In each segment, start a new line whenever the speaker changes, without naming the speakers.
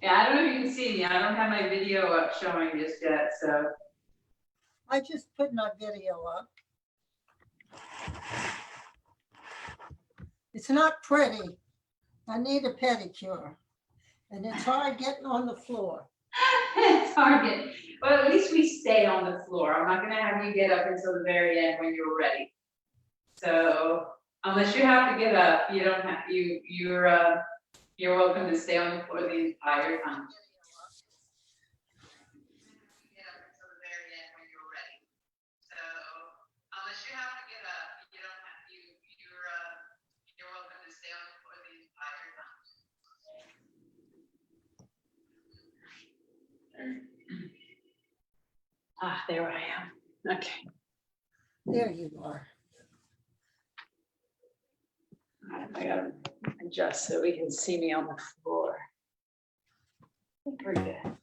Yeah, I don't know if you can see me. I don't have my video up showing just yet, so.
I just put my video up. It's not pretty. I need a pedicure. And it's hard getting on the floor.
It's hard getting, well, at least we stay on the floor. I'm not gonna have you get up until the very end when you're ready. So unless you have to get up, you don't have, you're welcome to stay on the floor the entire time. Ah, there I am. Okay.
There you are.
I gotta adjust so we can see me on the floor. Pretty good.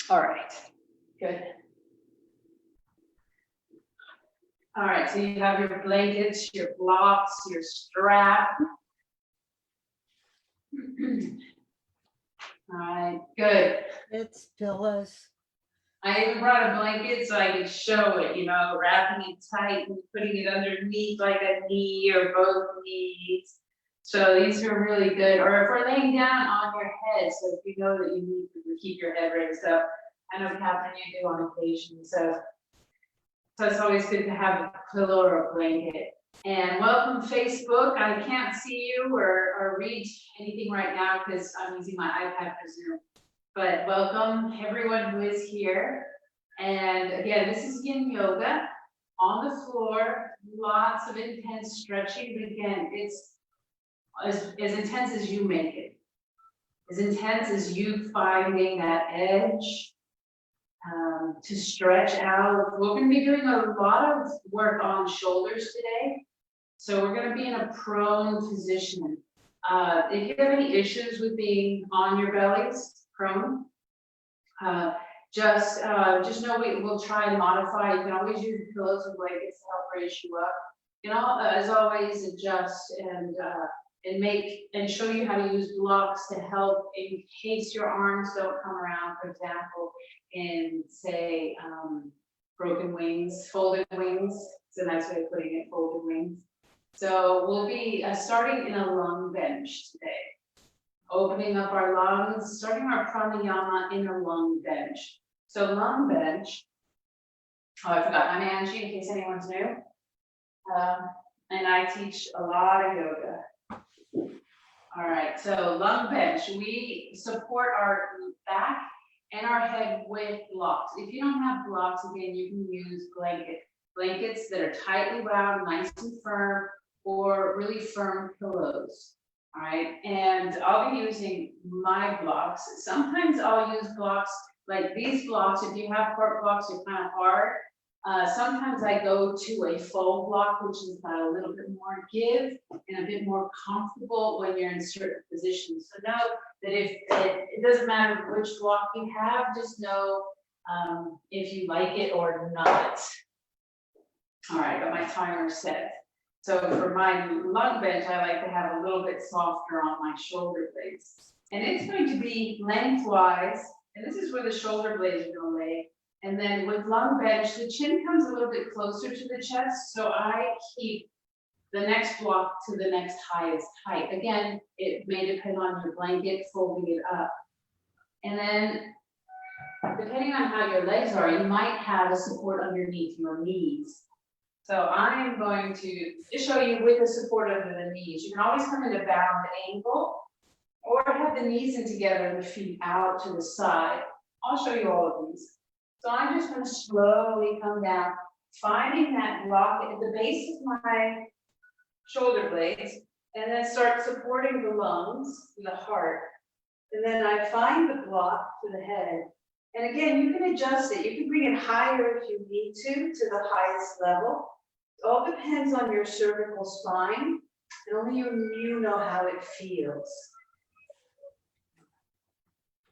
All right, good. All right, so you have your blankets, your blocks, your strap. All right, good.
It's pillows.
I even brought a blanket so I could show it, you know, wrapping it tight and putting it underneath like a knee or both knees. So these are really good. Or if we're laying down on your head, so if you know that you need to keep your head raised up. I know, Catherine, you do on occasion. So it's always good to have a pillow or a blanket. And welcome, Facebook. I can't see you or read anything right now because I'm using my iPad for Zoom. But welcome everyone who is here. And again, this is Yin Yoga on the floor, lots of intense stretching. But again, it's as intense as you make it. As intense as you finding that edge to stretch out. We're going to be doing a lot of work on shoulders today. So we're going to be in a prone position. If you have any issues with being on your bellies, prone, just know we'll try and modify. You can always use pillows and blankets to help raise you up. You know, as always, adjust and make and show you how to use blocks to help in case your arms don't come around, for example, in say broken wings, folded wings. It's a nice way of putting it, folded wings. So we'll be starting in a lung bench today. Opening up our lungs, starting our pranayama in a lung bench. So lung bench, oh, I forgot, I'm Angie, in case anyone's new. And I teach a lot of yoga. All right, so lung bench, we support our back and our head with blocks. If you don't have blocks, again, you can use blankets that are tightly wound, nice and firm, or really firm pillows. All right, and I'll be using my blocks. Sometimes I'll use blocks like these blocks. If you have cork blocks, they're kind of hard. Sometimes I go to a foam block, which is got a little bit more give and a bit more comfortable when you're in certain positions. So know that if it doesn't matter which block you have, just know if you like it or not. All right, got my timer set. So for my lung bench, I like to have a little bit softer on my shoulder blades. And it's going to be lengthwise, and this is where the shoulder blades are going to lay. And then with lung bench, the chin comes a little bit closer to the chest, so I keep the next block to the next highest height. Again, it may depend on your blanket, folding it up. And then, depending on how your legs are, you might have a support underneath your knees. So I'm going to just show you with the support under the knees. You can always come into bound angle, or have the knees in together and the feet out to the side. I'll show you all of these. So I'm just going to slowly come down, finding that block at the base of my shoulder blades, and then start supporting the lungs, the heart. And then I find the block to the head. And again, you can adjust it. You can bring it higher if you need to the highest level. It all depends on your cervical spine And only you know how it feels.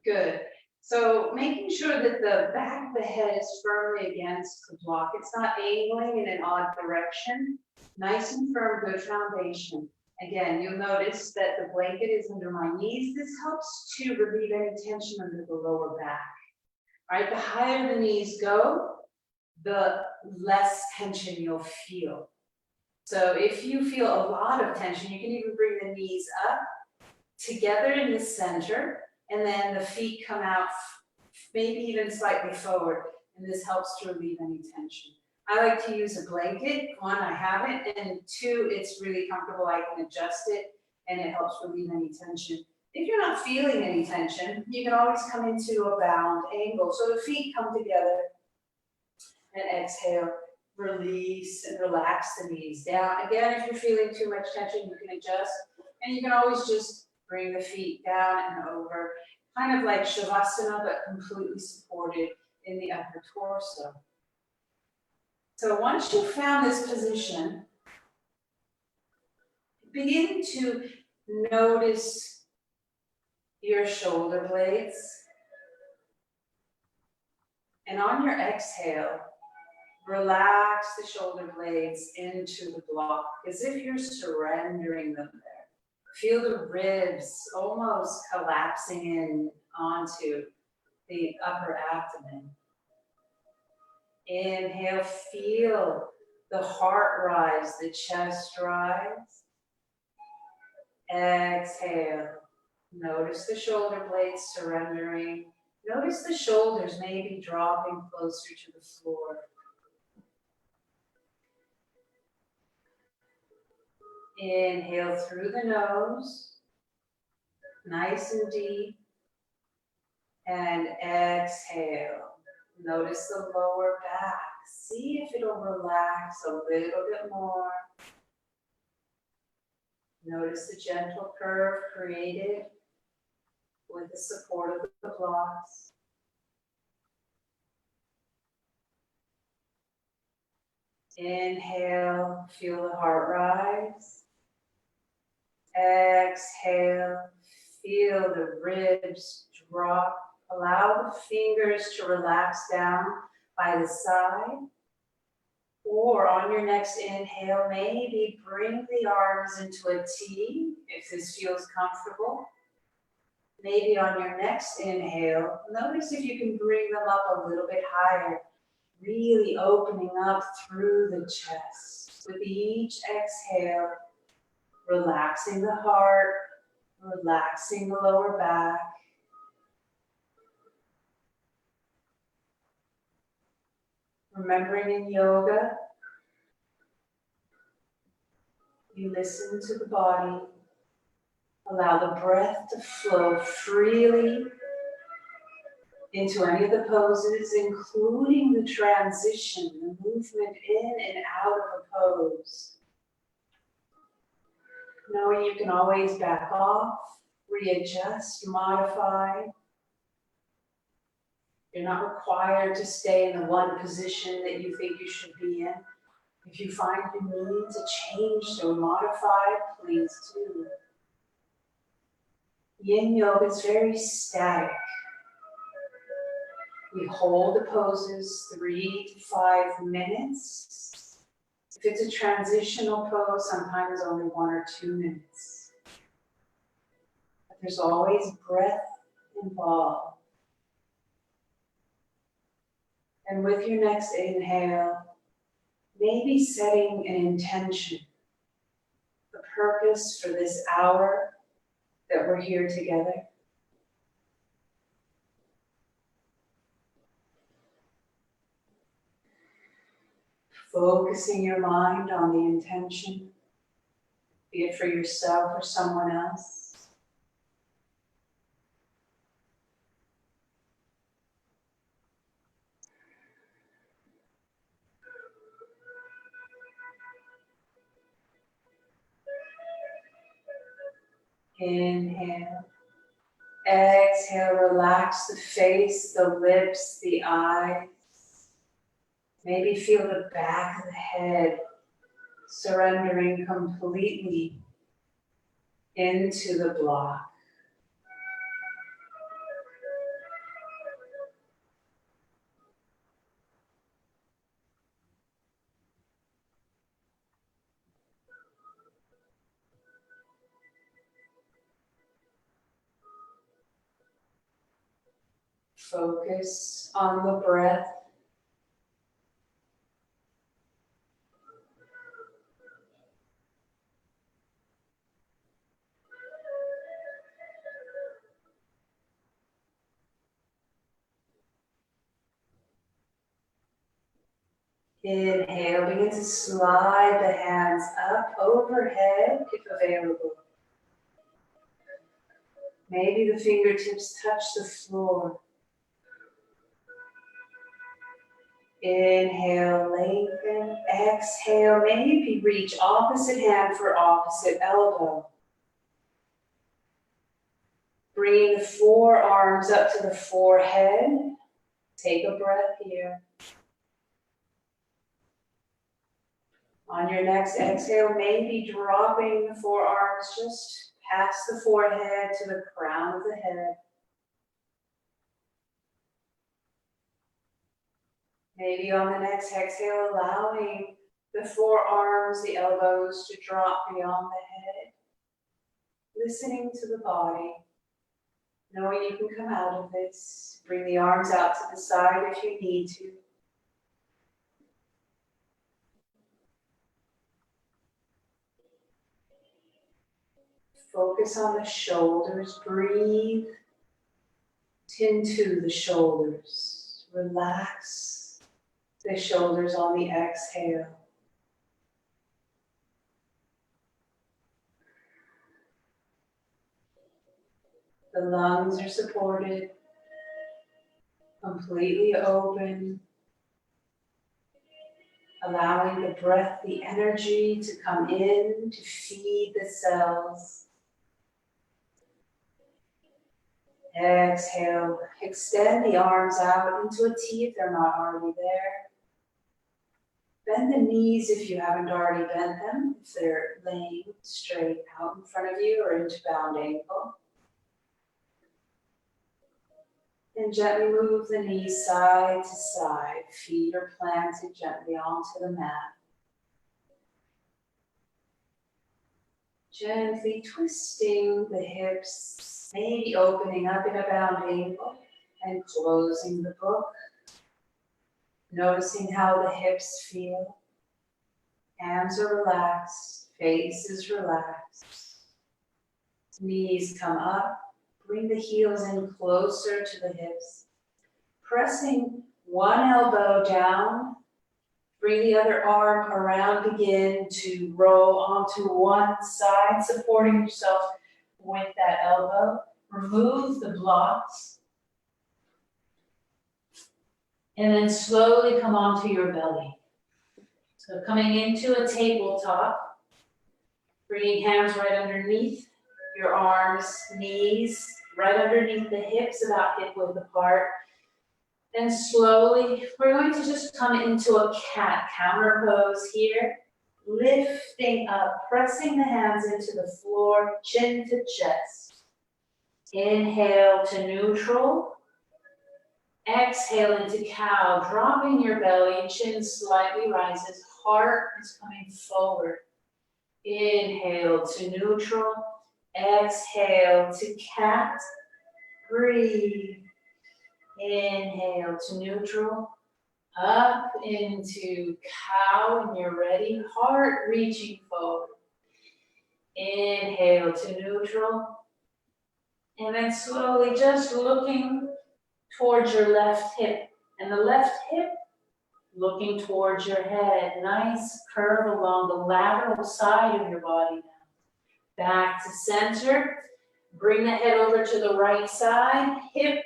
Good. So making sure that the back of the head is firmly against the block. It's not angling in an odd direction. Nice and firm, good foundation. Again, you'll notice that the blanket is under my knees. This helps to relieve any tension under the lower back. All right, the higher the knees go, the less tension you'll feel. So if you feel a lot of tension, you can even bring the knees up together in the center, and then the feet come out maybe even slightly forward, and this helps to relieve any tension. I like to use a blanket. One, I have it, and two, it's really comfortable. I can adjust it, and it helps relieve any tension. If you're not feeling any tension, you can always come into a bound angle. So the feet come together, and exhale, release, and relax the knees down. Again, if you're feeling too much tension, you can adjust, and you can always just bring the feet down and over, kind of like Shavasana, but completely supported in the upper torso. So once you've found this position, begin to notice your shoulder blades. And on your exhale, relax the shoulder blades into the block as if you're surrendering them there. Feel the ribs almost collapsing in onto the upper abdomen. Inhale, feel the heart rise, the chest rise. Exhale, notice the shoulder blades surrendering. Notice the shoulders maybe dropping closer to the floor. Inhale through the nose, nice and deep, and exhale. Notice the lower back. See if it'll relax a little bit more. Notice the gentle curve created with the support of the blocks. Inhale, feel the heart rise. Exhale, feel the ribs drop. Allow the fingers to relax down by the side. Or on your next inhale, maybe bring the arms into a T if this feels comfortable. Maybe on your next inhale, notice if you can bring them up a little bit higher, really opening up through the chest. With each exhale, relaxing the heart, relaxing the lower back. Remembering in yoga, you listen to the body, allow the breath to flow freely into any of the poses, including the transition, the movement in and out of a pose. Knowing you can always back off, readjust, modify. You're not required to stay in the one position that you think you should be in. If you find you need to change or modify, please do. Yin Yoga is very static. We hold the poses 3 to 5 minutes. If it's a transitional pose, sometimes only 1 or 2 minutes. But there's always breath involved. And with your next inhale, maybe setting an intention, the purpose for this hour that we're here together. Focusing your mind on the intention, be it for yourself or someone else. Inhale. Exhale, relax the face, the lips, the eyes. Maybe feel the back of the head surrendering completely
into the block. Focus on the breath. Inhale, begin to slide the hands up overhead if available. Maybe the fingertips touch the floor. Inhale, lengthen. Exhale, maybe reach opposite hand for opposite elbow. Bringing the forearms up to the forehead. Take a breath here. On your next exhale, maybe dropping the forearms just past the forehead to the crown of the head. Maybe on the next exhale, allowing the forearms, the elbows to drop beyond the head. Listening to the body. Knowing you can come out of this. Bring the arms out to the side if you need to. Focus on the shoulders. Breathe into the shoulders. Relax the shoulders on the exhale. The lungs are supported, completely open, allowing the breath, the energy to come in to feed the cells. Exhale, extend the arms out into a T if they're not already there. Bend the knees if you haven't already bent them, if they're laying straight out in front of you or into bound ankle. And gently move the knees side to side. Feet are planted gently onto the mat. Gently twisting the hips, maybe opening up in a bound ankle and closing the book. Noticing how the hips feel. Hands are relaxed, face is relaxed. Knees come up. Bring the heels in closer to the hips. Pressing one elbow down. Bring the other arm around. Begin to roll onto one side, supporting yourself with that elbow. Remove the blocks. And then slowly come onto your belly. So coming into a tabletop. Bringing hands right underneath your arms, knees, right underneath the hips, about hip width apart. Then slowly, we're going to just come into a cat counter pose here. Lifting up, pressing the hands into the floor, chin to chest. Inhale to neutral. Exhale into cow, dropping your belly, chin slightly rises, heart is coming forward. Inhale to neutral. Exhale to cat. Breathe. Inhale to neutral. Up into cow when you're ready. Heart reaching forward. Inhale to neutral. And then slowly just looking towards your left hip. And the left hip looking towards your head. Nice curve along the lateral side of your body now. Back to center. Bring the head over to the right side. Hip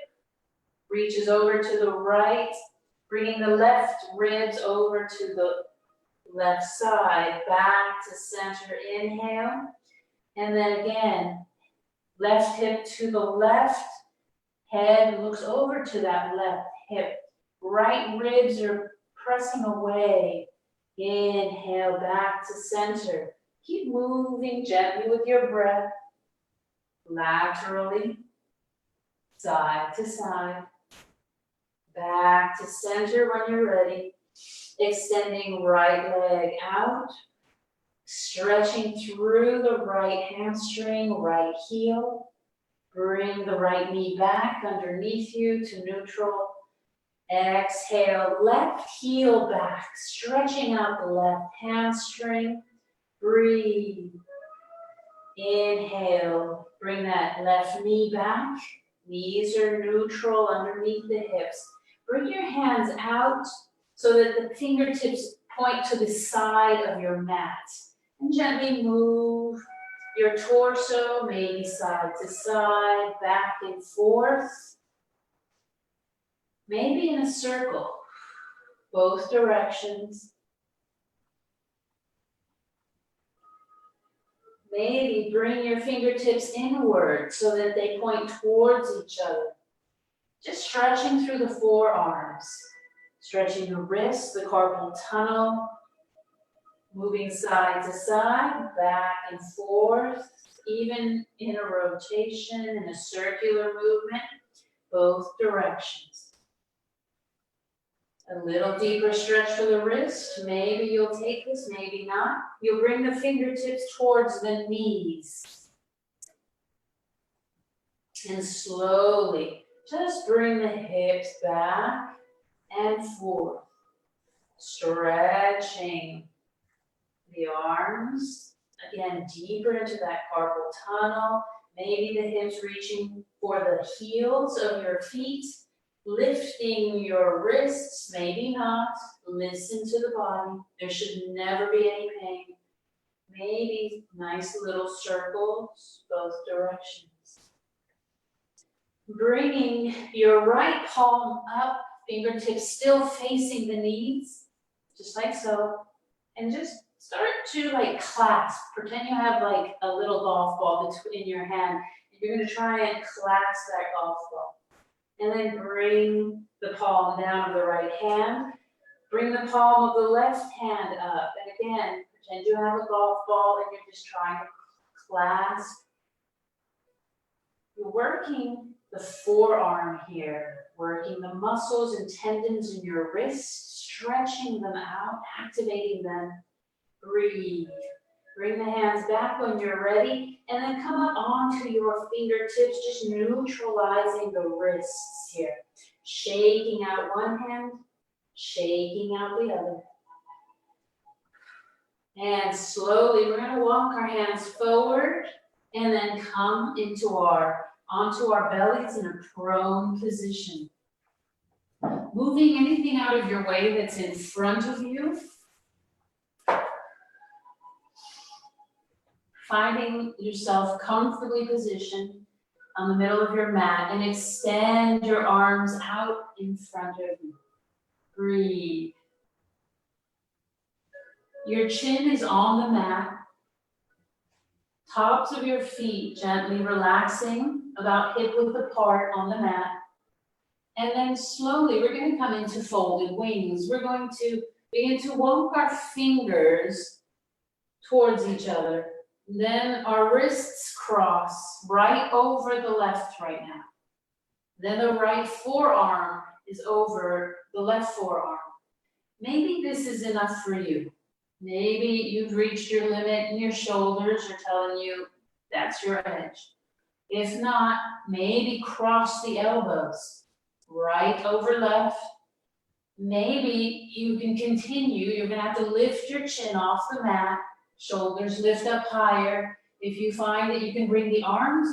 reaches over to the right. Bringing the left ribs over to the left side. Back to center. Inhale. And then again, left hip to the left. Head looks over to that left hip. Right ribs are pressing away. Inhale, back to center. Keep moving gently with your breath. laterally, side to side, back to center when you're ready, extending right leg out, stretching through the right hamstring, right heel, bring the right knee back underneath you to neutral. Exhale, left heel back, stretching out the left hamstring. Breathe. Inhale, bring that left knee back. Knees are neutral underneath the hips. Bring your hands out so that the fingertips point to the side of your mat. And gently move your torso, maybe side to side, back and forth. Maybe in a circle, both directions. Maybe bring your fingertips inward so that they point towards each other. Just stretching through the forearms, stretching the wrists, the carpal tunnel, moving side to side, back and forth, even in a rotation, in a circular movement, both directions. A little deeper stretch for the wrist. Maybe you'll take this, maybe not. You'll bring the fingertips towards the knees. And slowly, just bring the hips back and forth. Stretching the arms. Again, deeper into that carpal tunnel. Maybe the hips reaching for the heels of your feet. Lifting your wrists, maybe not. Listen to the body. There should never be any pain. Maybe nice little circles, both directions. Bringing your right palm up, fingertips still facing the knees, just like so. And just start to like clasp. Pretend you have like a little golf ball that's in your hand. And you're going to try and clasp that golf ball. And then bring the palm down of the right hand. Bring the palm of the left hand up. And again, pretend you have a golf ball and you're just trying to clasp. You're working the forearm here, working the muscles and tendons in your wrists, stretching them out, activating them. Breathe. Bring the hands back when you're ready, and then come up onto your fingertips, just neutralizing the wrists here. Shaking out one hand, shaking out the other. And slowly, we're going to walk our hands forward, and then come onto our bellies in a prone position. Moving anything out of your way that's in front of you. Finding yourself comfortably positioned on the middle of your mat and extend your arms out in front of you. Breathe. Your chin is on the mat. Tops of your feet gently relaxing, about hip width apart on the mat. And then slowly we're going to come into folded wings. We're going to begin to walk our fingers towards each other. Then our wrists cross right over the left right now. Then the right forearm is over the left forearm. Maybe this is enough for you. Maybe you've reached your limit and your shoulders are telling you that's your edge. If not, maybe cross the elbows, right over left. Maybe you can continue. You're going to have to lift your chin off the mat. Shoulders lift up higher. If you find that you can bring the arms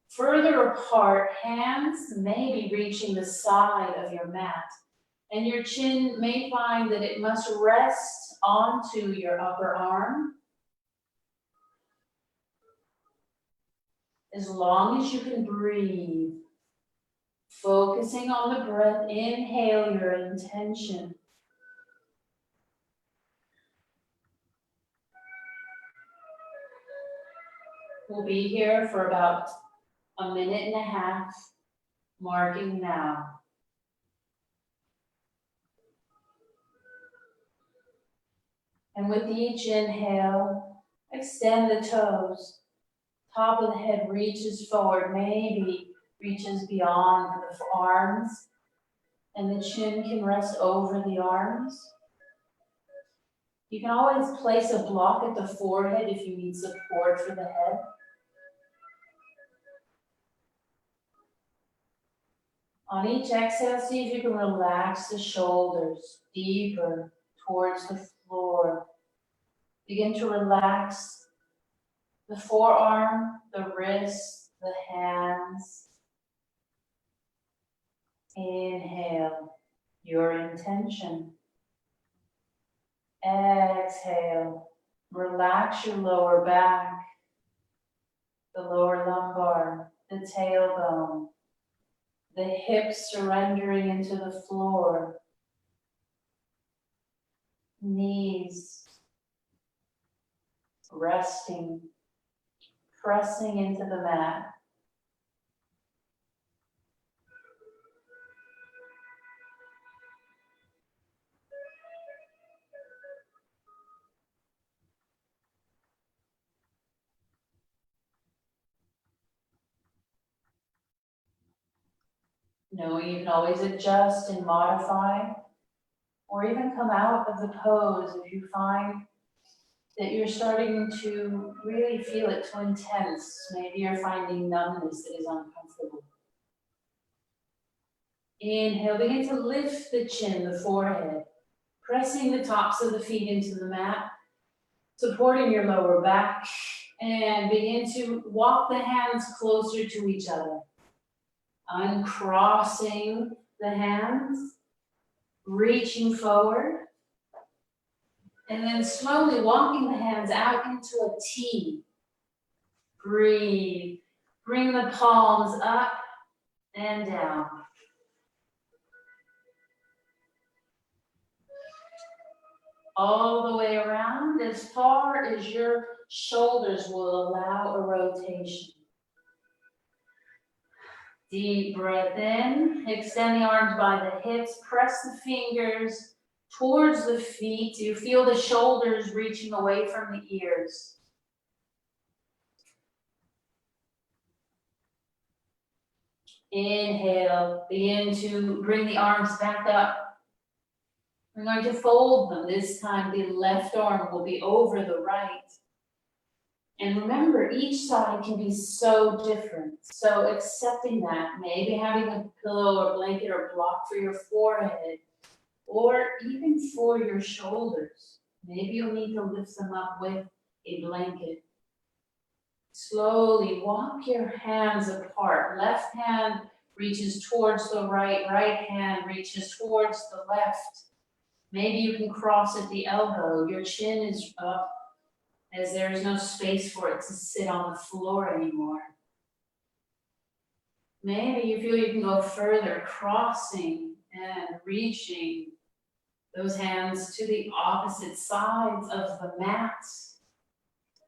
further apart, hands maybe reaching the side of your mat. And your chin may find that it must rest onto your upper arm. As long as you can breathe, focusing on the breath, inhale your intention. We'll be here for about a minute and a half, marking now. And with each inhale, extend the toes. Top of the head reaches forward, maybe reaches beyond the arms, and the chin can rest over the arms. You can always place a block at the forehead if you need support for the head. On each exhale, see if you can relax the shoulders deeper towards the floor. Begin to relax the forearm, the wrist, the hands. Inhale your intention. Exhale, relax your lower back, the lower lumbar, the tailbone, the hips surrendering into the floor, knees resting, pressing into the mat. Knowing you can always adjust and modify, or even come out of the pose if you find that you're starting to really feel it too intense. Maybe you're finding numbness that is uncomfortable. Inhale, begin to lift the chin, the forehead, pressing the tops of the feet into the mat, supporting your lower back, and begin to walk the hands closer to each other. Uncrossing the hands, reaching forward, and then slowly walking the hands out into a T. Breathe. Bring the palms up and down. All the way around as far as your shoulders will allow a rotation. Deep breath in, extend the arms by the hips, press the fingers towards the feet. You feel the shoulders reaching away from the ears. Inhale, begin to bring the arms back up. We're going to fold them. This time the left arm will be over the right. And remember, each side can be so different. So accepting that, maybe having a pillow or blanket or block for your forehead, or even for your shoulders. Maybe you'll need to lift them up with a blanket. Slowly walk your hands apart. Left hand reaches towards the right, right hand reaches towards the left. Maybe you can cross at the elbow. Your chin is up, as there is no space for it to sit on the floor anymore. Maybe you feel you can go further, crossing and reaching those hands to the opposite sides of the mat.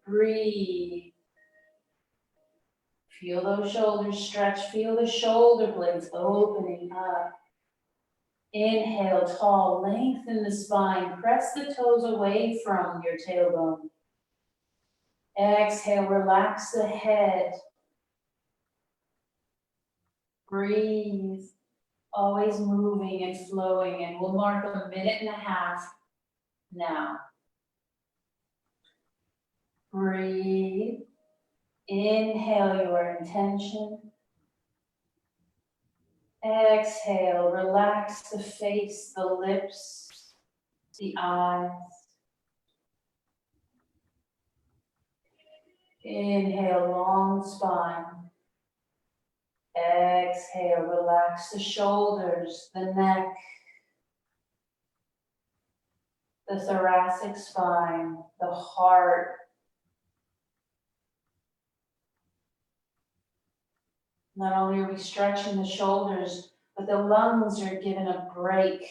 Breathe. Feel those shoulders stretch. Feel the shoulder blades opening up. Inhale, tall, lengthen the spine. Press the toes away from your tailbone. Exhale, relax the head. Breathe, always moving and flowing, and we'll mark 1.5 minutes now. Breathe, inhale your intention. Exhale, relax the face, the lips, the eyes. Inhale, long spine. Exhale, relax the shoulders, the neck, the thoracic spine, the heart. Not only are we stretching the shoulders, but the lungs are given a break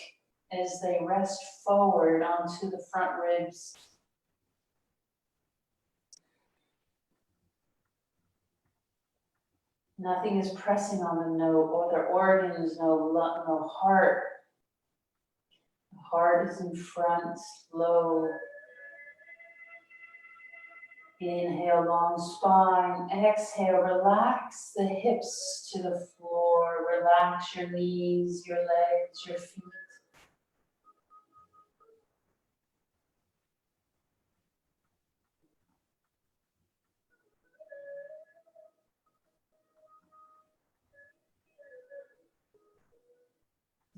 as they rest forward onto the front ribs. Nothing is pressing on the no other organs, no heart. The heart is in front, low. Inhale, long spine. Exhale, relax the hips to the floor. Relax your knees, your legs, your feet.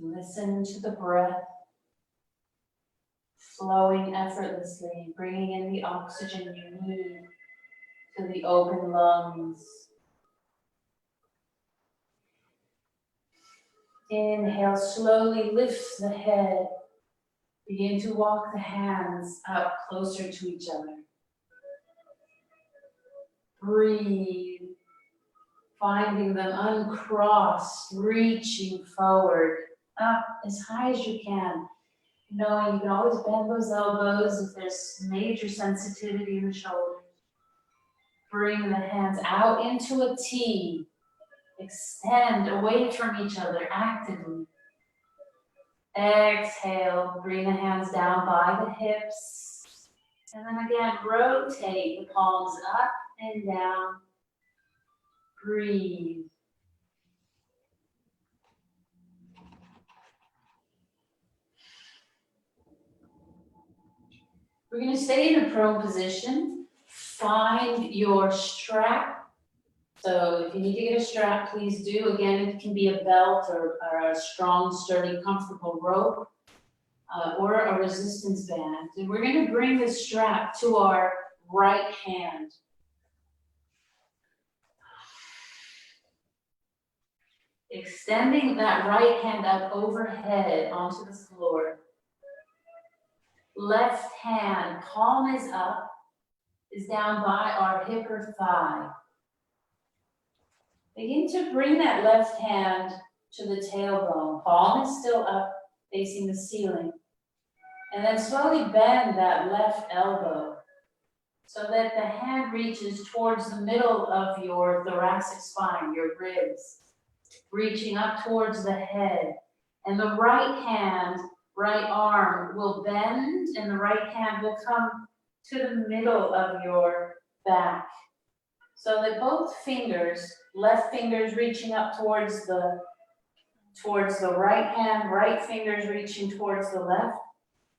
Listen to the breath flowing effortlessly, bringing in the oxygen you need to the open lungs. Inhale, slowly lift the head. Begin to walk the hands up closer to each other. Breathe, finding them uncrossed, reaching forward, up as high as you can. Knowing you can always bend those elbows if there's major sensitivity in the shoulders. Bring the hands out into a T. Extend away from each other actively. Exhale, bring the hands down by the hips. And then again, rotate the palms up and down. Breathe. We're going to stay in a prone position. Find your strap. So if you need to get a strap, please do. Again, it can be a belt or a strong, sturdy, comfortable rope or a resistance band. And we're going to bring the strap to our right hand. Extending that right hand up overhead onto the floor. Left hand, palm is up, is down by our hip or thigh. Begin to bring that left hand to the tailbone. Palm is still up, facing the ceiling. And then slowly bend that left elbow so that the hand reaches towards the middle of your thoracic spine, your ribs, reaching up towards the head. And the right hand, right arm will bend, and the right hand will come to the middle of your back. So that both fingers, left fingers reaching up towards the right hand, right fingers reaching towards the left.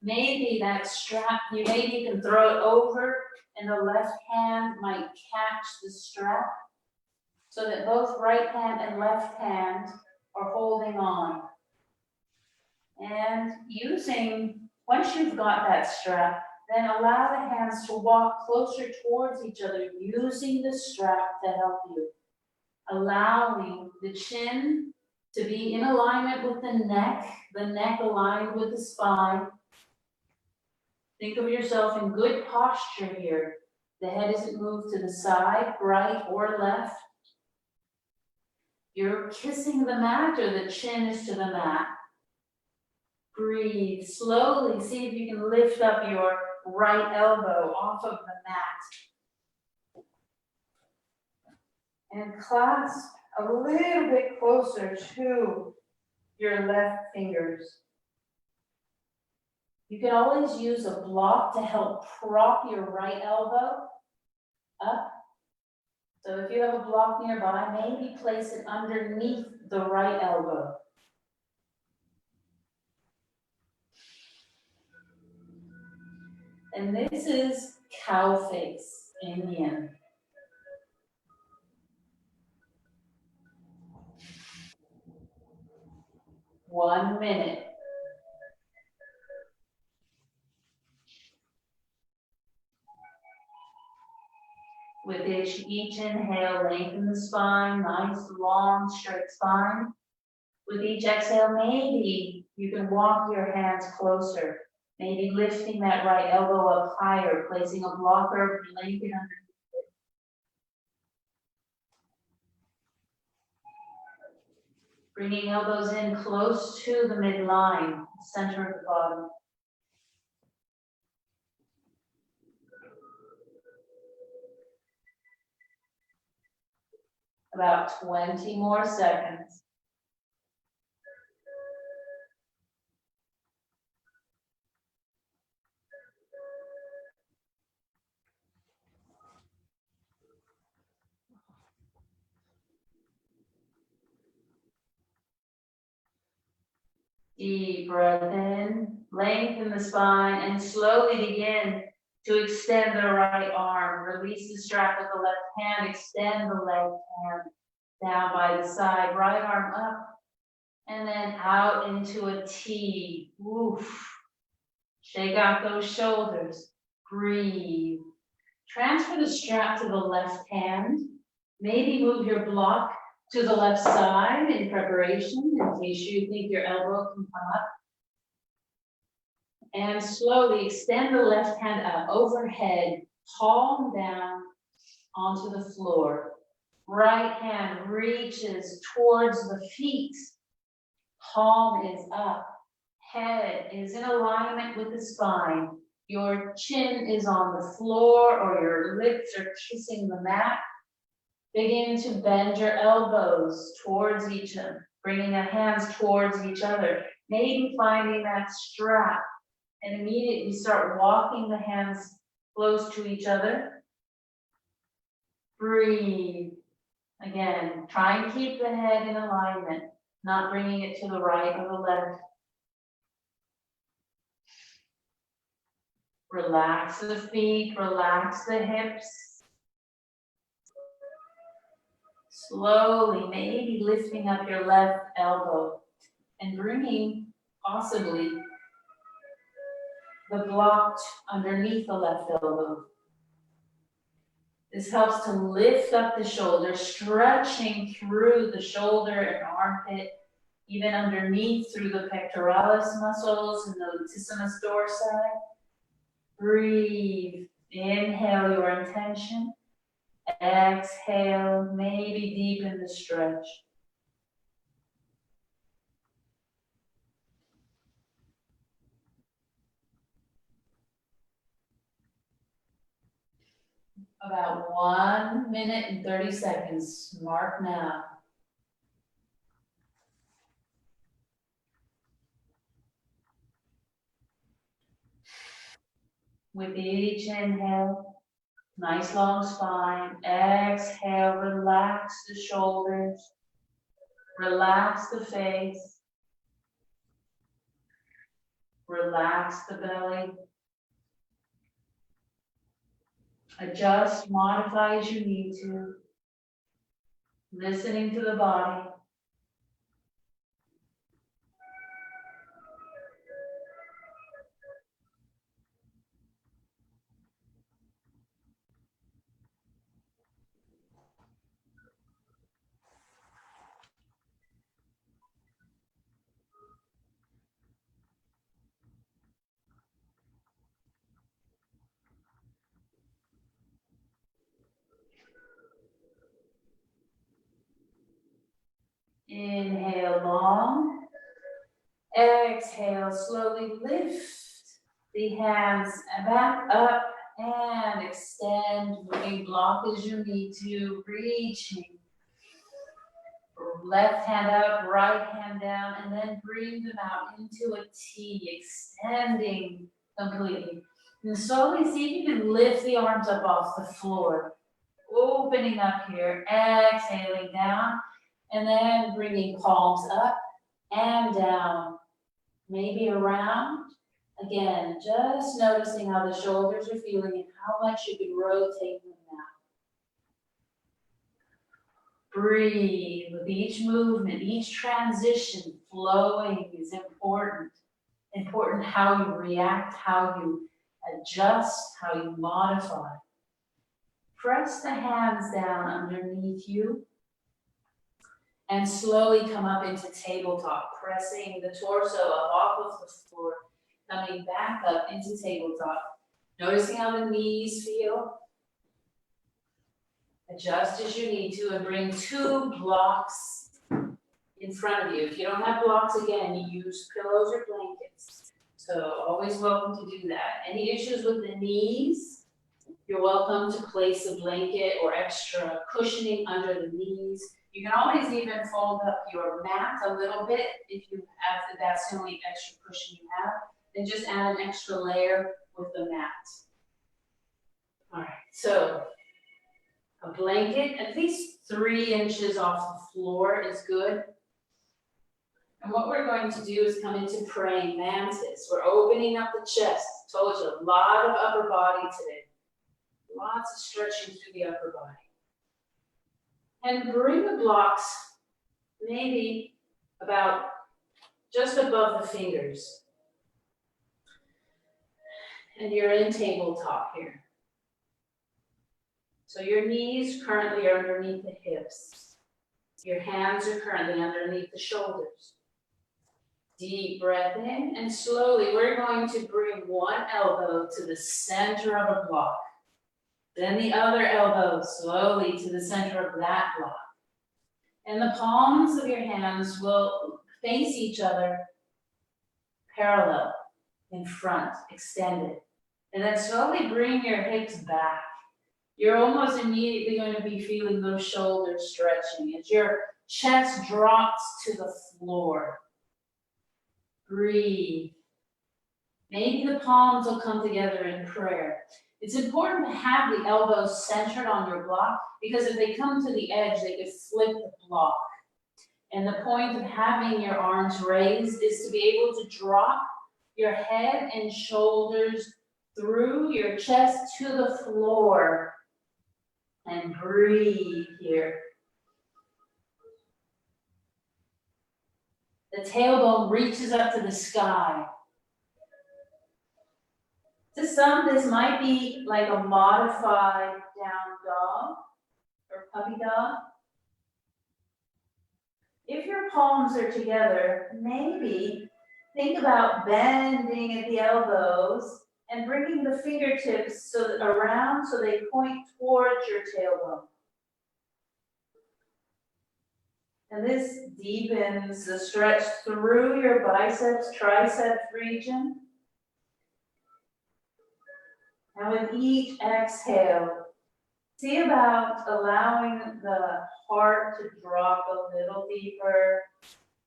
Maybe that strap, maybe you can throw it over and the left hand might catch the strap so that both right hand and left hand are holding on. And once you've got that strap, then allow the hands to walk closer towards each other using the strap to help you. Allowing the chin to be in alignment with the neck aligned with the spine. Think of yourself in good posture here. The head isn't moved to the side, right or left. You're kissing the mat or the chin is to the mat. Breathe slowly. See if you can lift up your right elbow off of the mat. And clasp a little bit closer to your left fingers. You can always use a block to help prop your right elbow up. So if you have a block nearby, maybe place it underneath the right elbow. And this is cow face in yin. One minute. With each inhale, lengthen the spine, nice, long, straight spine. With each exhale, maybe you can walk your hands closer. Maybe lifting that right elbow up higher, placing a blocker blanket underneath it. Bringing elbows in close to the midline, center of the bottom. About 20 more seconds. Deep breath in, lengthen the spine, and slowly begin to extend the right arm. Release the strap with the left hand, extend the left hand down by the side, right arm up, and then out into a T. Woof. Shake out those shoulders. Breathe. Transfer the strap to the left hand. Maybe move your block to the left side in preparation in case you think your elbow can come up. And slowly extend the left hand out overhead, palm down onto the floor. Right hand reaches towards the feet. Palm is up. Head is in alignment with the spine. Your chin is on the floor or your lips are kissing the mat. Begin to bend your elbows towards each other, bringing the hands towards each other. Maybe finding that strap and immediately start walking the hands close to each other. Breathe. Again, try and keep the head in alignment, not bringing it to the right or the left. Relax the feet, relax the hips. Slowly, maybe lifting up your left elbow and bringing possibly the block underneath the left elbow. This helps to lift up the shoulder, stretching through the shoulder and armpit, even underneath through the pectoralis muscles and the latissimus dorsi. Breathe. Inhale your intention. Exhale, maybe deepen the stretch. About 1 minute and 30 seconds. Mark now. With each inhale, nice long spine. Exhale, relax the shoulders. Relax the face. Relax the belly. Adjust, modify as you need to. Listening to the body. Inhale long. Exhale, slowly lift the hands back up and extend, moving block as you need to, reaching. Left hand up, right hand down, and then bring them out into a T, extending completely. And slowly see if you can lift the arms up off the floor. Opening up here, exhaling down, and then bringing palms up and down. Maybe around. Again, just noticing how the shoulders are feeling and how much you can rotate them now. Breathe with each movement, each transition. Flowing is important. Important how you react, how you adjust, how you modify. Press the hands down underneath you and slowly come up into tabletop, pressing the torso up off of the floor, coming back up into tabletop. Noticing how the knees feel. Adjust as you need to and bring 2 blocks in front of you. If you don't have blocks, again, you use pillows or blankets. So always welcome to do that. Any issues with the knees, you're welcome to place a blanket or extra cushioning under the knees. You can always even fold up your mat a little bit if you have, if that's the only extra cushion you have. Then just add an extra layer with the mat. All right, so a blanket at least 3 inches off the floor is good. And what we're going to do is come into praying mantis. We're opening up the chest. Told you, a lot of upper body today. Lots of stretching through the upper body. And bring the blocks maybe about just above the fingers. And you're in tabletop here. So your knees currently are underneath the hips. Your hands are currently underneath the shoulders. Deep breath in, and slowly we're going to bring one elbow to the center of a block. Then the other elbow slowly to the center of that block. And the palms of your hands will face each other parallel, in front, extended. And then slowly bring your hips back. You're almost immediately going to be feeling those shoulders stretching as your chest drops to the floor. Breathe. Maybe the palms will come together in prayer. It's important to have the elbows centered on your block because if they come to the edge, they could flip the block. And the point of having your arms raised is to be able to drop your head and shoulders through your chest to the floor. And breathe here. The tailbone reaches up to the sky. To some, this might be like a modified down dog or puppy dog. If your palms are together, maybe think about bending at the elbows and bringing the fingertips around so they point towards your tailbone. And this deepens the stretch through your biceps, triceps region. And with each exhale, see about allowing the heart to drop a little deeper.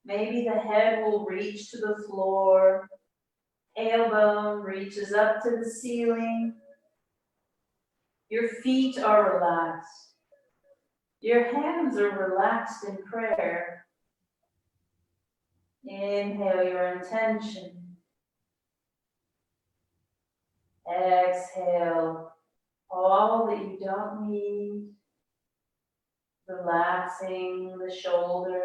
Maybe the head will reach to the floor. Tailbone reaches up to the ceiling. Your feet are relaxed. Your hands are relaxed in prayer. Inhale your intention. Exhale all that you don't need. Relaxing the shoulders.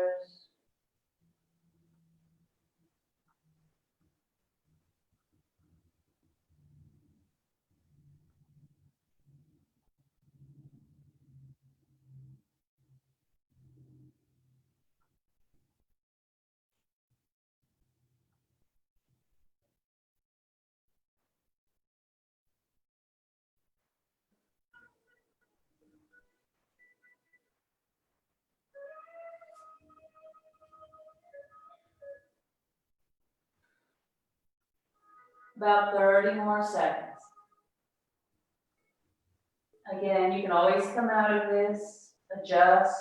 About 30 more seconds. Again, you can always come out of this, adjust.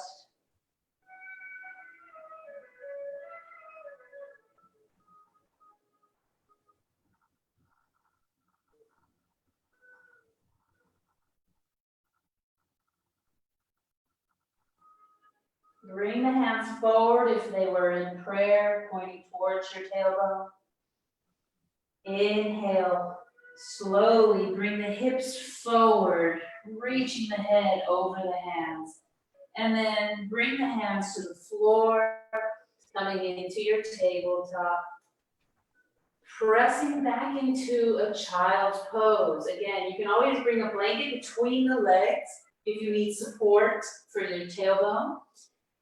Bring the hands forward if they were in prayer, pointing towards your tailbone. Inhale, slowly bring the hips forward, reaching the head over the hands. And then bring the hands to the floor, coming into your tabletop. Pressing back into a child's pose. Again, you can always bring a blanket between the legs if you need support for your tailbone.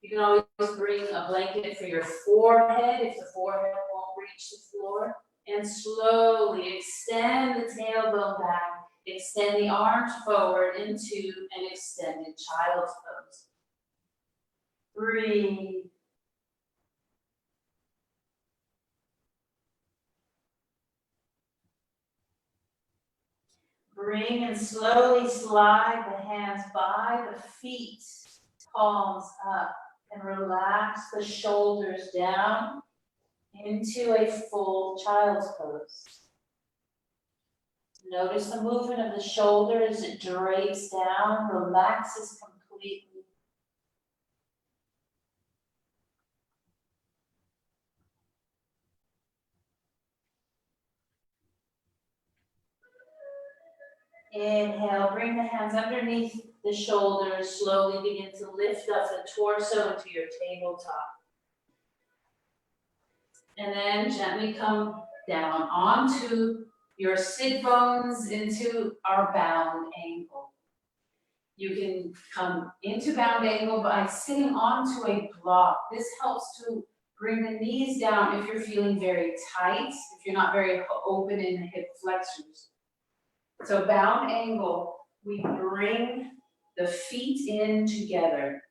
You can always bring a blanket for your forehead if the forehead won't reach the floor. And slowly extend the tailbone back. Extend the arms forward into an extended child's pose. Breathe. Bring and slowly slide the hands by the feet, palms up, and relax the shoulders down into a full child's pose. Notice the movement of the shoulder as it drapes down, relaxes completely. Inhale, bring the hands underneath the shoulders, slowly begin to lift up the torso into your tabletop. And then gently come down onto your sit bones into our bound angle. You can come into bound angle by sitting onto a block. This helps to bring the knees down if you're feeling very tight, if you're not very open in the hip flexors. So bound angle, we bring the feet in together.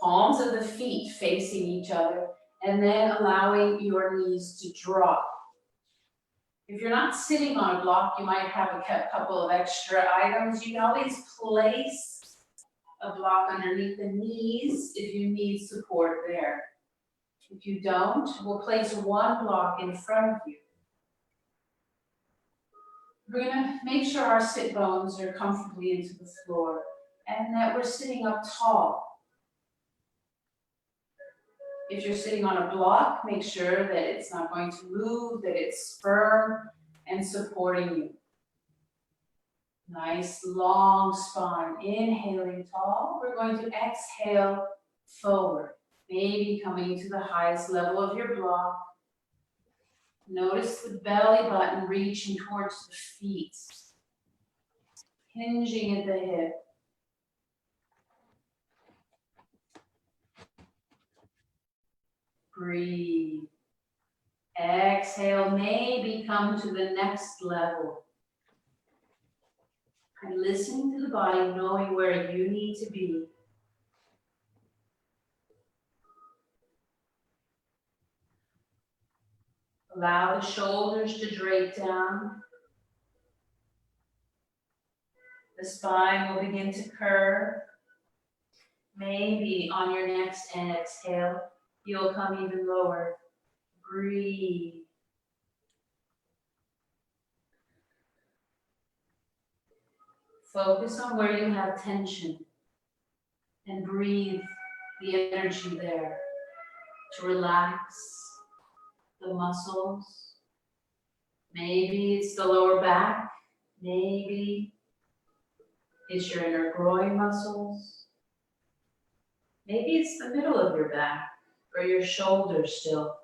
Palms of the feet facing each other, and then allowing your knees to drop. If you're not sitting on a block, you might have a couple of extra items. You can always place a block underneath the knees if you need support there. If you don't, we'll place one block in front of you. We're gonna make sure our sit bones are comfortably into the floor and that we're sitting up tall. If you're sitting on a block, make sure that it's not going to move, that it's firm and supporting you. Nice long spine. Inhaling tall. We're going to exhale forward. Maybe coming to the highest level of your block. Notice the belly button reaching towards the feet. Hinging at the hip. Breathe. Exhale, maybe come to the next level. And listening to the body, knowing where you need to be. Allow the shoulders to drape down. The spine will begin to curve. Maybe on your next exhale, you'll come even lower. Breathe. Focus on where you have tension and breathe the energy there to relax the muscles. Maybe it's the lower back. Maybe it's your inner groin muscles. Maybe it's the middle of your back or your shoulders still.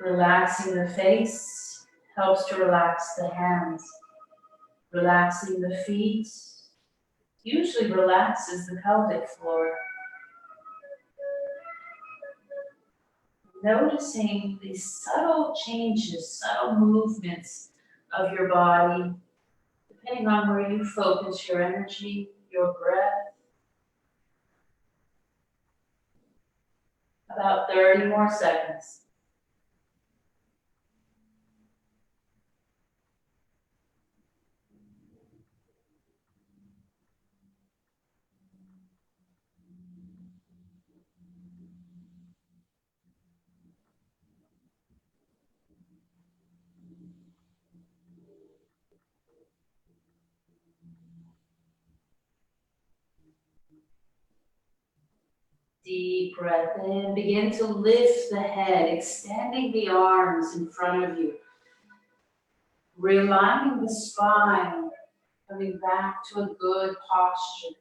Relaxing the face helps to relax the hands. Relaxing the feet usually relaxes the pelvic floor. Noticing these subtle changes, subtle movements of your body, depending on where you focus your energy, your breath. About 30 more seconds. Deep breath in, begin to lift the head, extending the arms in front of you. Realigning the spine, coming back to a good posture.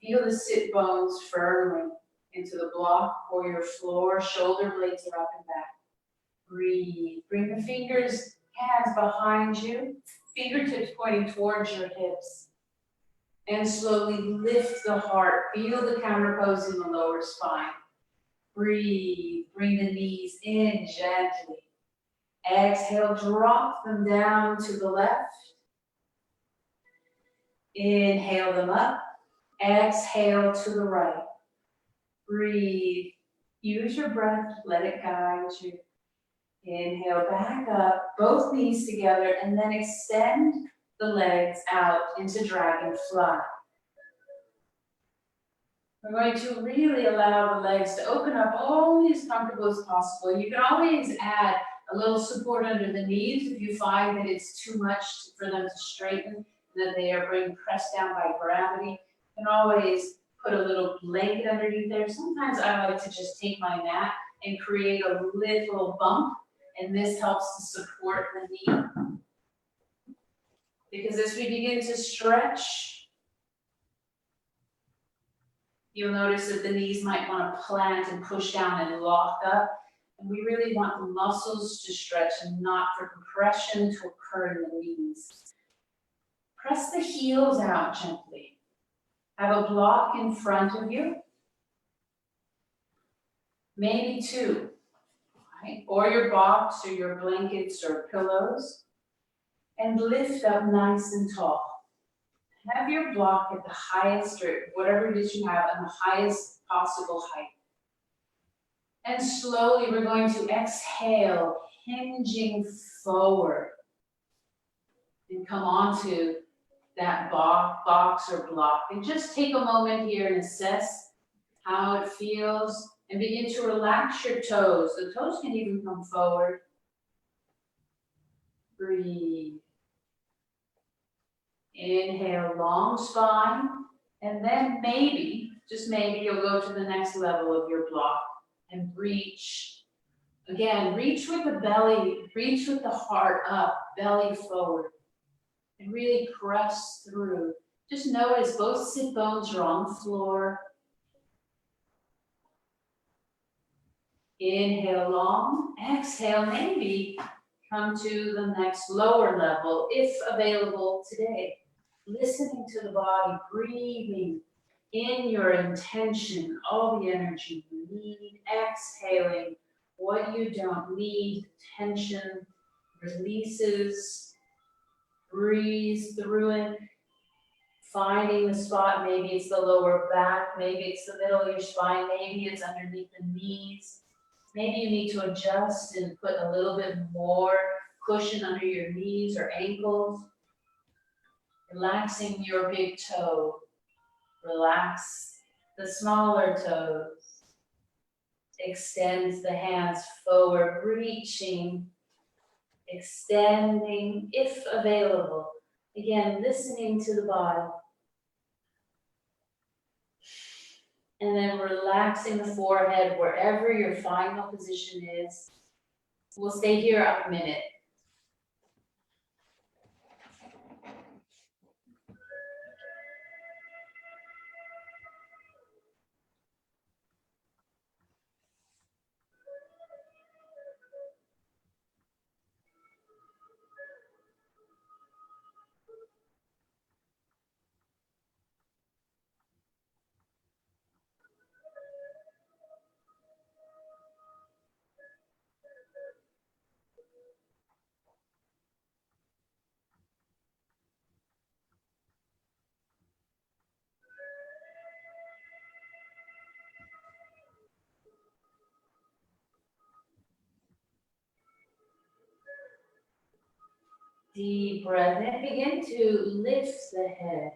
Feel the sit bones firmly into the block or your floor, shoulder blades are up and back. Breathe, bring the fingers, hands behind you, fingertips pointing towards your hips. And slowly lift the heart. Feel the counter pose in the lower spine. Breathe. Bring the knees in gently. Exhale, drop them down to the left. Inhale them up. Exhale to the right. Breathe. Use your breath. Let it guide you. Inhale back up. Both knees together and then extend the legs out into dragonfly. We're going to really allow the legs to open up only as comfortable as possible. You can always add a little support under the knees if you find that it's too much for them to straighten, that they are being pressed down by gravity. You can always put a little blanket underneath there. Sometimes I like to just take my mat and create a little bump, and this helps to support the knee. Because as we begin to stretch, you'll notice that the knees might want to plant and push down and lock up. And we really want the muscles to stretch and not for compression to occur in the knees. Press the heels out gently. Have a block in front of you. Maybe two, right? Or your box or your blankets or pillows. And lift up nice and tall. Have your block at the highest, or whatever it is you have, on the highest possible height. And slowly we're going to exhale, hinging forward. And come onto that box or block. And just take a moment here and assess how it feels. And begin to relax your toes. The toes can even come forward. Breathe. Inhale, long spine, and then maybe, just maybe, you'll go to the next level of your block and reach. Again, reach with the belly, reach with the heart up, belly forward, and really press through. Just notice both sit bones are on the floor. Inhale long, exhale, maybe come to the next lower level if available today. Listening to the body, breathing in your intention, all the energy you need, exhaling what you don't need, tension releases, breathe through it, finding the spot, maybe it's the lower back, maybe it's the middle of your spine, maybe it's underneath the knees. Maybe you need to adjust and put a little bit more cushion under your knees or ankles. Relaxing your big toe. Relax the smaller toes. Extends the hands forward, reaching, extending if available. Again, listening to the body. And then relaxing the forehead wherever your final position is. We'll stay here a minute. Deep breath in. Begin to lift the head.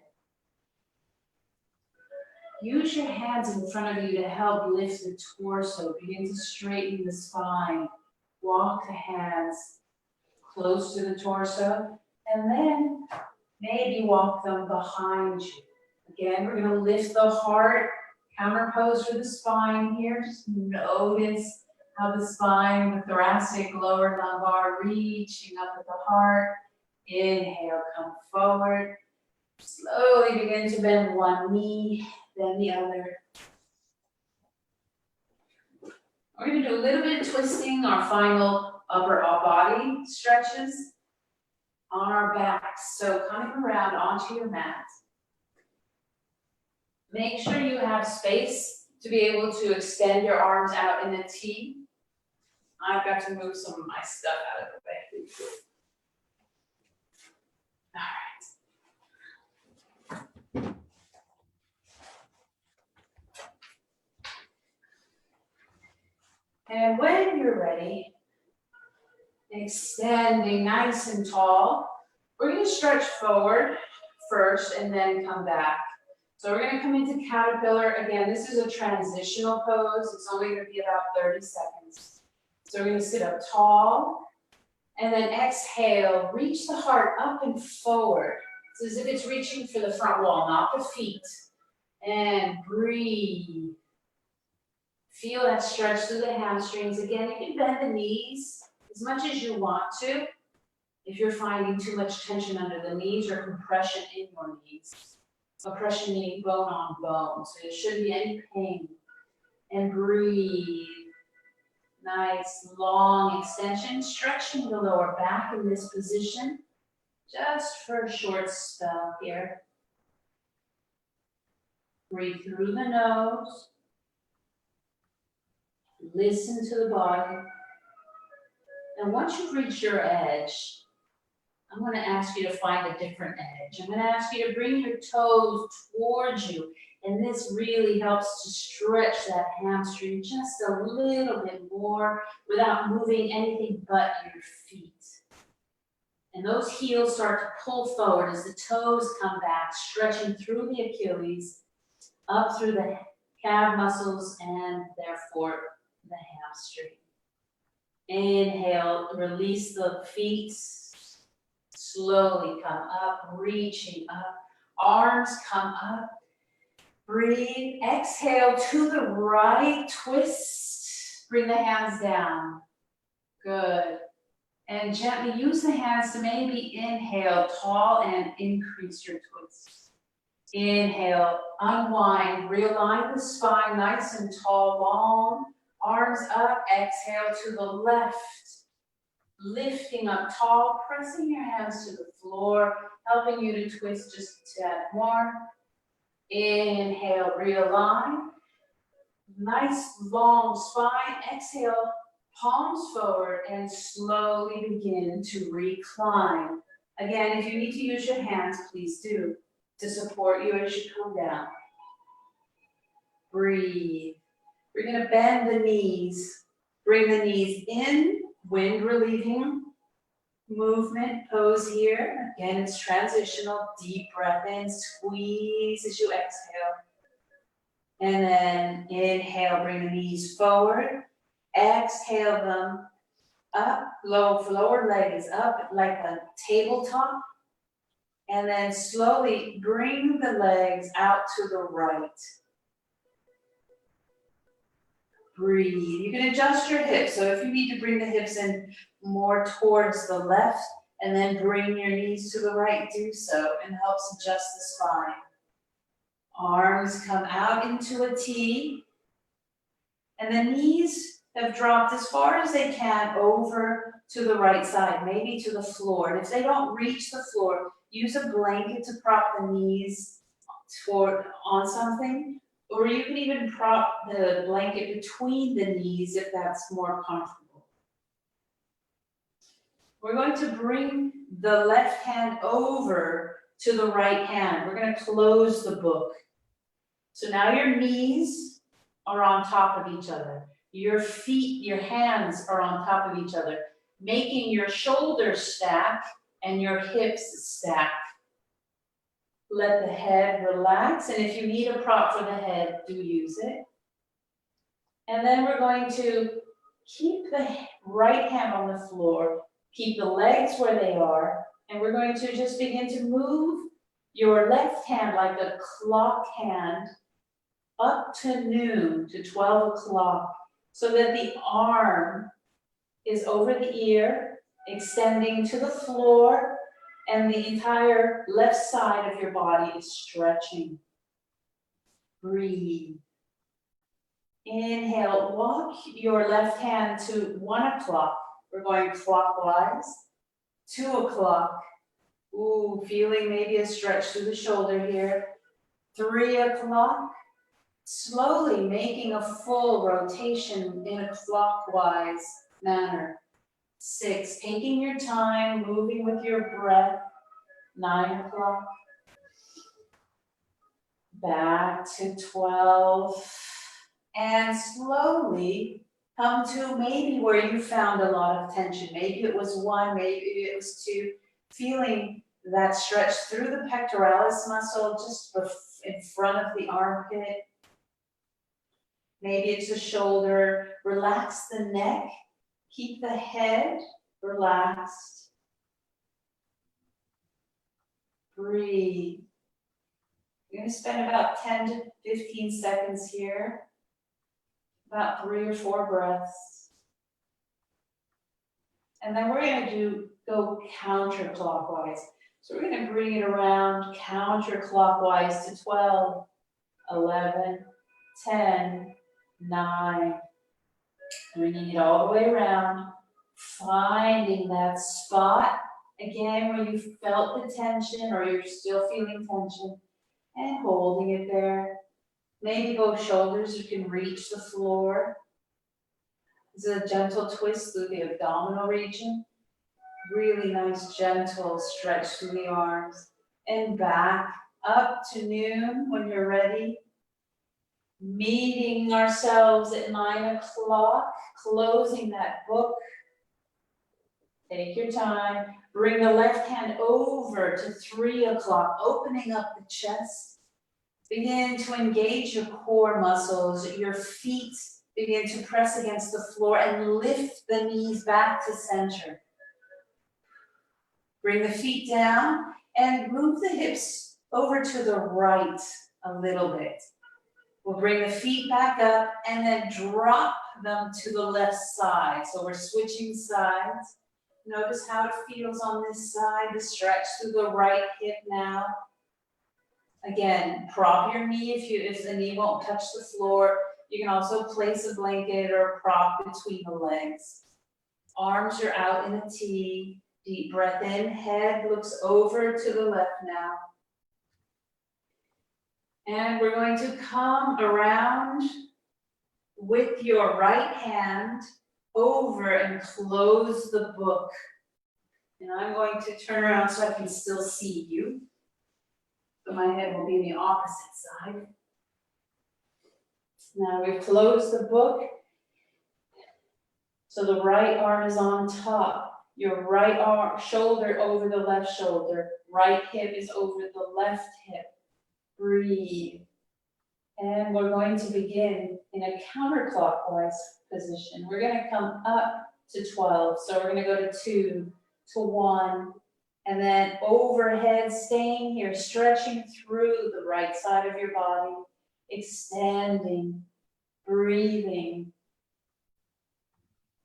Use your hands in front of you to help lift the torso. Begin to straighten the spine. Walk the hands close to the torso. And then maybe walk them behind you. Again, we're going to lift the heart. Counter pose for the spine here. Just notice how the spine, the thoracic, lower lumbar, reaching up at the heart. Inhale, come forward. Slowly begin to bend one knee, then the other. We're going to do a little bit of twisting, our final upper body stretches on our backs. So coming around onto your mat. Make sure you have space to be able to extend your arms out in a T. I've got to move some of my stuff out of the way. All right. And when you're ready, extending nice and tall, we're going to stretch forward first and then come back. So we're going to come into caterpillar. Again, this is a transitional pose. It's only going to be about 30 seconds. So we're going to sit up tall and then exhale, reach the heart up and forward. It's as if it's reaching for the front wall, not the feet. And breathe. Feel that stretch through the hamstrings. Again, you can bend the knees as much as you want to. If you're finding too much tension under the knees or compression in your knees, compression meaning bone on bone, so there shouldn't be any pain. And breathe. Nice long extension, stretching the lower back in this position, just for a short spell here. Breathe through the nose. Listen to the body. And once you've reached your edge, I'm going to ask you to find a different edge. I'm going to ask you to bring your toes towards you. And this really helps to stretch that hamstring just a little bit more without moving anything but your feet. And those heels start to pull forward as the toes come back, stretching through the Achilles, up through the calf muscles, and therefore the hamstring. Inhale, release the feet. Slowly come up, reaching up. Arms come up. Breathe. Exhale to the right. Twist. Bring the hands down. Good. And gently use the hands to maybe inhale tall and increase your twist. Inhale, unwind, realign the spine nice and tall, long. Arms up, exhale to the left. Lifting up tall, pressing your hands to the floor, helping you to twist just a tad more. Inhale, realign. Nice long spine. Exhale, palms forward and slowly begin to recline. Again, if you need to use your hands, please do, to support you as you come down. Breathe. We're going to bend the knees. Bring the knees in, wind relieving movement pose here. Again, it's transitional. Deep breath in, squeeze as you exhale. And then inhale, bring the knees forward. Exhale them up, lower leg is up like a tabletop. And then slowly bring the legs out to the right. Breathe. You can adjust your hips. So if you need to bring the hips in more towards the left and then bring your knees to the right, do so, and helps adjust the spine. Arms come out into a T. And the knees have dropped as far as they can over to the right side, maybe to the floor. And if they don't reach the floor, use a blanket to prop the knees on something. Or you can even prop the blanket between the knees if that's more comfortable. We're going to bring the left hand over to the right hand. We're going to close the book. So now your knees are on top of each other. Your feet, your hands are on top of each other, making your shoulders stack and your hips stack. Let the head relax, and if you need a prop for the head, do use it. And then we're going to keep the right hand on the floor, keep the legs where they are, and we're going to just begin to move your left hand like a clock hand up to noon, to 12 o'clock, so that the arm is over the ear, extending to the floor, and the entire left side of your body is stretching. Breathe. Inhale, walk your left hand to 1 o'clock. We're going clockwise. 2 o'clock. Ooh, feeling maybe a stretch through the shoulder here. 3 o'clock. Slowly making a full rotation in a clockwise manner. 6, taking your time, moving with your breath. 9 o'clock. Back to 12. And slowly come to maybe where you found a lot of tension. Maybe it was 1, maybe it was 2. Feeling that stretch through the pectoralis muscle just in front of the armpit. Maybe it's the shoulder. Relax the neck. Keep the head relaxed. Breathe. You're going to spend about 10 to 15 seconds here. About 3 or 4 breaths. And then we're going to do go counterclockwise. So we're gonna bring it around counterclockwise to 12, 11, 10, 9. Bringing it all the way around, finding that spot, again, where you felt the tension or you're still feeling tension, and holding it there. Maybe both shoulders, you can reach the floor. This is a gentle twist through the abdominal region. Really nice, gentle stretch through the arms. And back up to noon when you're ready. Meeting ourselves at 9 o'clock, closing that book. Take your time. Bring the left hand over to 3 o'clock, opening up the chest. Begin to engage your core muscles. Your feet begin to press against the floor and lift the knees back to center. Bring the feet down and move the hips over to the right a little bit. We'll bring the feet back up and then drop them to the left side. So we're switching sides. Notice how it feels on this side, the stretch through the right hip now. Again, prop your knee if the knee won't touch the floor. You can also place a blanket or a prop between the legs. Arms are out in a T. Deep breath in, head looks over to the left now. And we're going to come around with your right hand over and close the book. And I'm going to turn around so I can still see you. So my head will be in the opposite side. Now we've closed the book. So the right arm is on top. Your right arm, shoulder over the left shoulder. Right hip is over the left hip. Breathe. And we're going to begin in a counterclockwise position. We're going to come up to 12. So we're going to go to 2, to 1, and then overhead, staying here, stretching through the right side of your body, extending, breathing.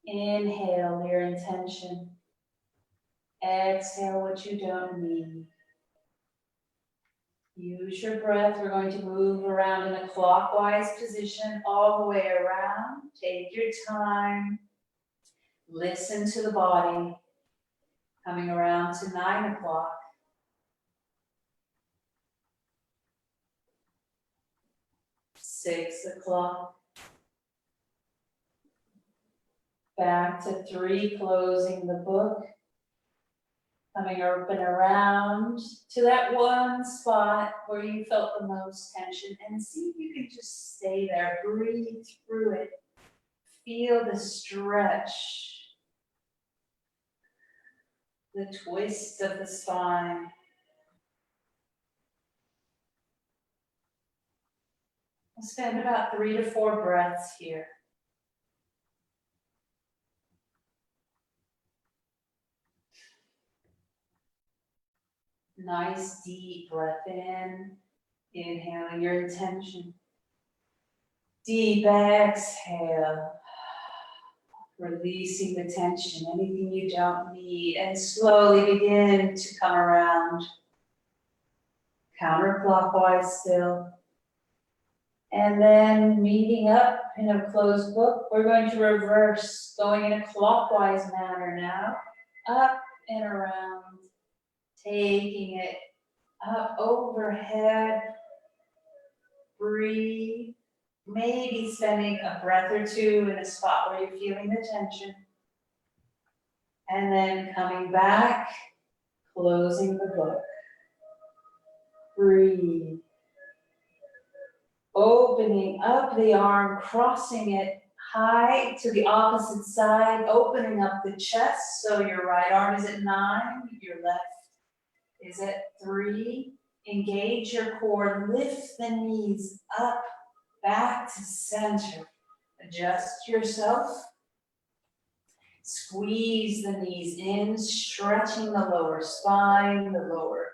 Inhale your intention. Exhale what you don't need. Use your breath. We're going to move around in a clockwise position all the way around. Take your time. Listen to the body. Coming around to 9 o'clock. 6 o'clock. Back to 3, closing the book. Coming up and around to that one spot where you felt the most tension, and see if you can just stay there. Breathe through it. Feel the stretch, the twist of the spine. We'll spend about 3 to 4 breaths here. Nice deep breath in, inhaling your intention. Deep exhale, releasing the tension, anything you don't need, and slowly begin to come around. Counterclockwise still. And then meeting up in a closed book, we're going to reverse, going in a clockwise manner now, up and around. Taking it up overhead. Breathe. Maybe spending a breath or two in a spot where you're feeling the tension. And then coming back, closing the book. Breathe. Opening up the arm, crossing it high to the opposite side, opening up the chest. So your right arm is at 9, your left is at 3. Engage your core, lift the knees up, back to center. Adjust yourself. Squeeze the knees in, stretching the lower spine, the lower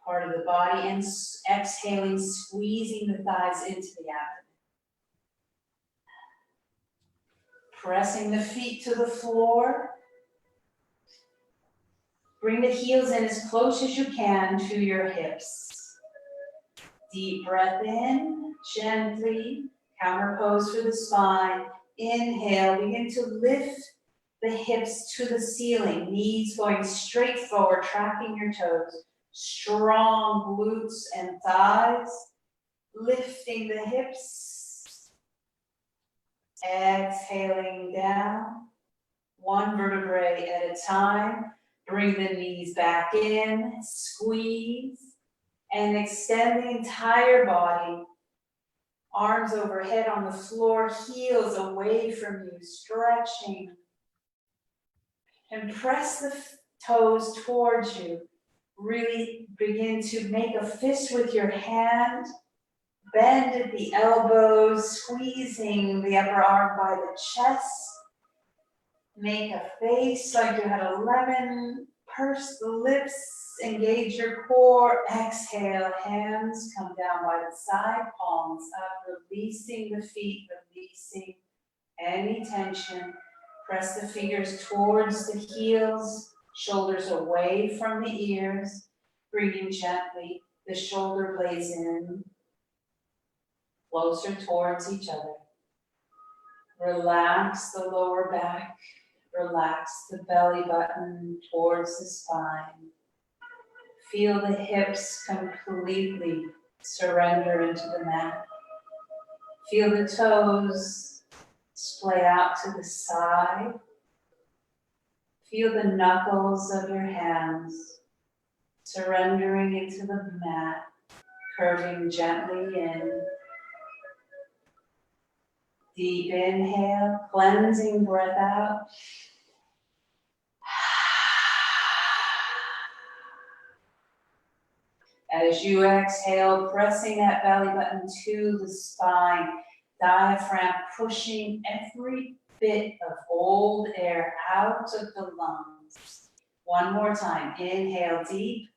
part of the body, and exhaling, squeezing the thighs into the abdomen. Pressing the feet to the floor. Bring the heels in as close as you can to your hips. Deep breath in, gently, counter pose for the spine. Inhale, begin to lift the hips to the ceiling, knees going straight forward, tracking your toes. Strong glutes and thighs, lifting the hips. Exhaling down, one vertebrae at a time. Bring the knees back in, squeeze, and extend the entire body. Arms overhead on the floor, heels away from you, stretching. And press the toes towards you. Really begin to make a fist with your hand. Bend at the elbows, squeezing the upper arm by the chest. Make a face like you had a lemon. Purse the lips, engage your core. Exhale, hands come down by the side, palms up, releasing the feet, releasing any tension. Press the fingers towards the heels, shoulders away from the ears. Bringing gently the shoulder blades in, closer towards each other. Relax the lower back. Relax the belly button towards the spine. Feel the hips completely surrender into the mat. Feel the toes splay out to the side. Feel the knuckles of your hands surrendering into the mat, curving gently in. Deep inhale, cleansing breath out. As you exhale, pressing that belly button to the spine, diaphragm pushing every bit of old air out of the lungs. One more time, inhale deep.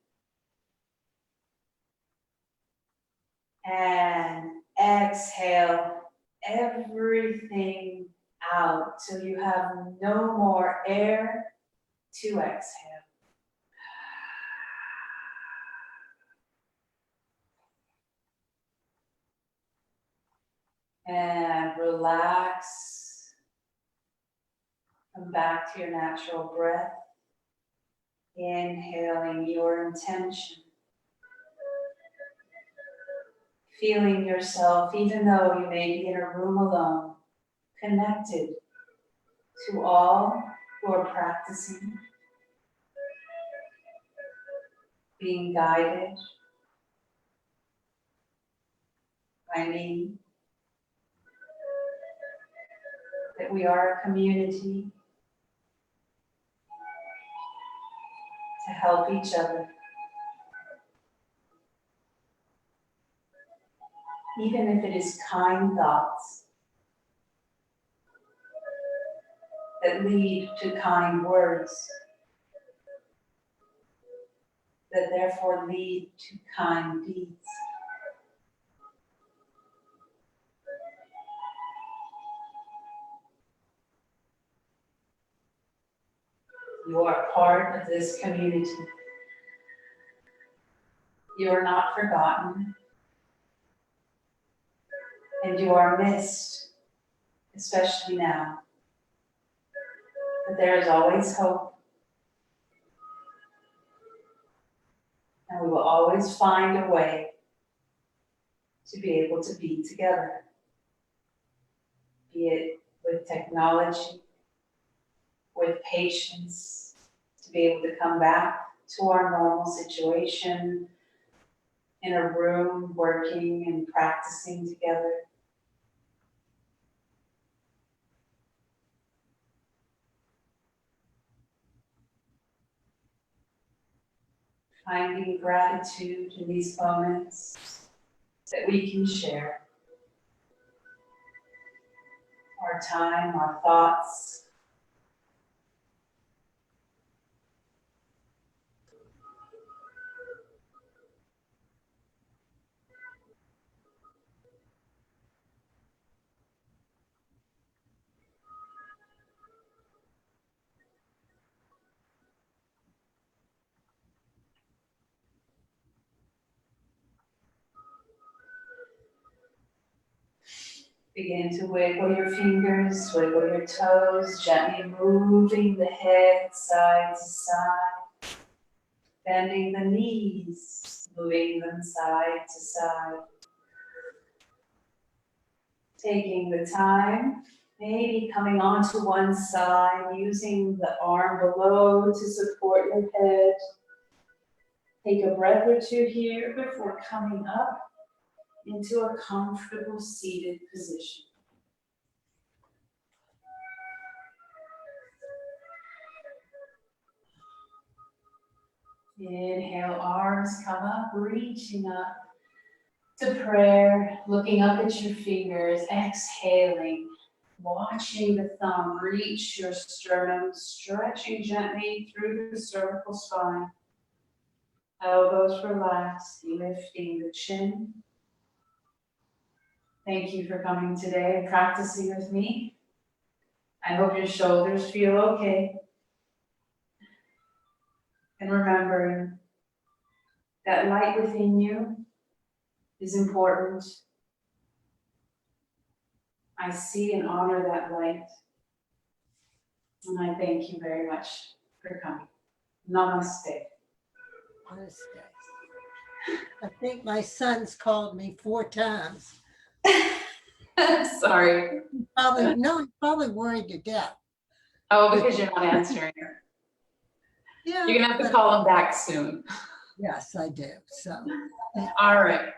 And exhale everything out till you have no more air to exhale. And relax. Come back to your natural breath. Inhaling your intention. Feeling yourself, even though you may be in a room alone, connected to all who are practicing, being guided by me, that we are a community to help each other. Even if it is kind thoughts that lead to kind words, that therefore lead to kind deeds. You are part of this community. You are not forgotten. And you are missed, especially now. But there is always hope. And we will always find a way to be able to be together. Be it with technology, with patience, to be able to come back to our normal situation, in a room, working and practicing together. Finding gratitude in these moments that we can share. Our time, our thoughts. Begin to wiggle your fingers, wiggle your toes, gently moving the head side to side, bending the knees, moving them side to side. Taking the time, maybe coming onto one side, using the arm below to support your head. Take a breath or two here before coming up into a comfortable seated position. Inhale, arms come up, reaching up to prayer, looking up at your fingers, exhaling, watching the thumb reach your sternum, stretching gently through the cervical spine. Elbows relaxed, lifting the chin. Thank you for coming today and practicing with me. I hope your shoulders feel okay. And remembering that light within you is important. I see and honor that light. And I thank you very much for coming. Namaste.
Honestly. I think my son's called me 4 times.
Sorry.
He's probably worried to death.
Oh, because you're not answering.
Yeah.
You're gonna have to
but-
call him back soon.
Yes, I do. So
All right.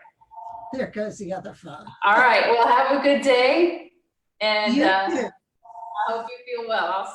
there goes the other phone.
All right. Well, have a good day. And
You
I
too.
hope you feel well. I'll